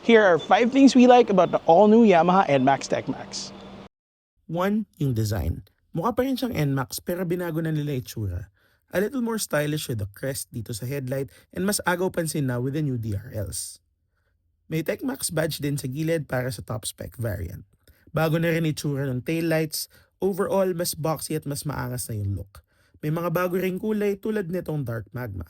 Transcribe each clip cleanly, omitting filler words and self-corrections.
Here are 5 things we like about the all-new Yamaha NMAX TechMax. 1. Yung design. Mukha pa rin siyang NMAX pero binago na nila itsura. A little more stylish with the crest dito sa headlight and mas agaw pansin na with the new DRLs. May TechMax badge din sa gilid para sa top spec variant. Bago na rin itsura ng taillights, overall mas boxy at mas maangas na yung look. May mga bago ring kulay tulad nitong Dark Magma.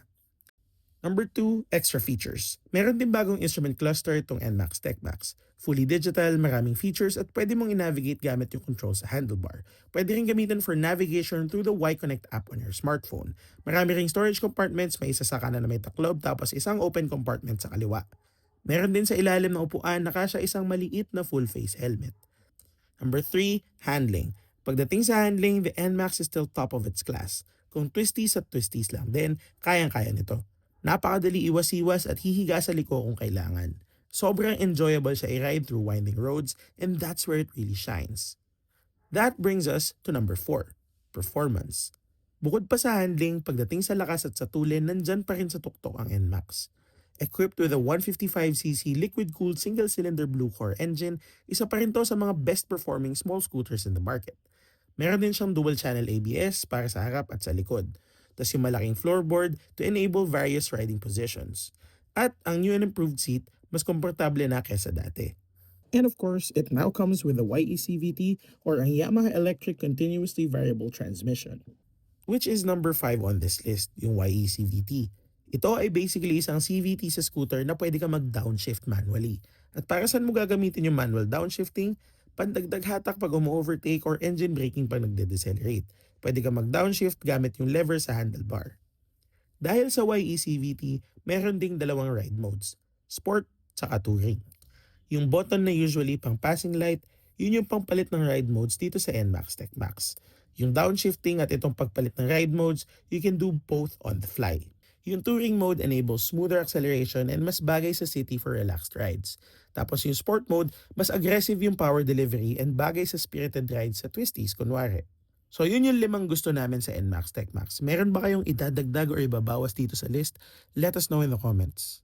Number 2, extra features. Meron din bagong instrument cluster itong NMAX TechMax. Fully digital, maraming features at pwede mong i-navigate gamit yung controls sa handlebar. Pwede rin gamitin for navigation through the Y-Connect app on your smartphone. Marami ring storage compartments, may isa sa kanan na may taklob tapos isang open compartment sa kaliwa. Meron din sa ilalim ng upuan na kasya isang maliit na full-face helmet. Number 3, handling. Pagdating sa handling, the NMAX is still top of its class. Kung twisties at twisties lang din, kayang-kaya nito. Napakadali iwas-iwas at hihiga sa liko kung kailangan. Sobrang enjoyable siya i-ride through winding roads and that's where it really shines. That brings us to number 4, performance. Bukod pa sa handling, pagdating sa lakas at sa tulin, nandyan pa rin sa tuktok ang NMAX. Equipped with a 155cc liquid-cooled single-cylinder Blue-Core engine, isa pa rin to sa mga best-performing small scooters in the market. Meron din siyang dual-channel ABS para sa harap at sa likod. Tas yung malaking floorboard to enable various riding positions. At ang new and improved seat, mas komportable na kesa dati. And of course, it now comes with the YECVT or ang Yamaha Electric Continuously Variable Transmission, which is number 5 on this list, yung YECVT. Ito ay basically isang CVT sa scooter na pwede ka mag-downshift manually. At para saan mo gagamitin yung manual downshifting? Pandagdag hatak pag umu-overtake or engine braking pag nagde-decelerate. Pwede ka mag-downshift gamit yung lever sa handlebar. Dahil sa YECVT, meron ding dalawang ride modes, Sport saka Touring. Yung button na usually pang passing light, yun yung pangpalit ng ride modes dito sa NMAX TechMax. Yung downshifting at itong pagpalit ng ride modes, you can do both on the fly. Yung Touring mode enables smoother acceleration and mas bagay sa city for relaxed rides. Tapos yung Sport mode, mas aggressive yung power delivery and bagay sa spirited rides sa twisties kunwari. So yun yung 5 gusto namin sa NMAX TechMax. Meron ba kayong idadagdag or ibabawas dito sa list? Let us know in the comments.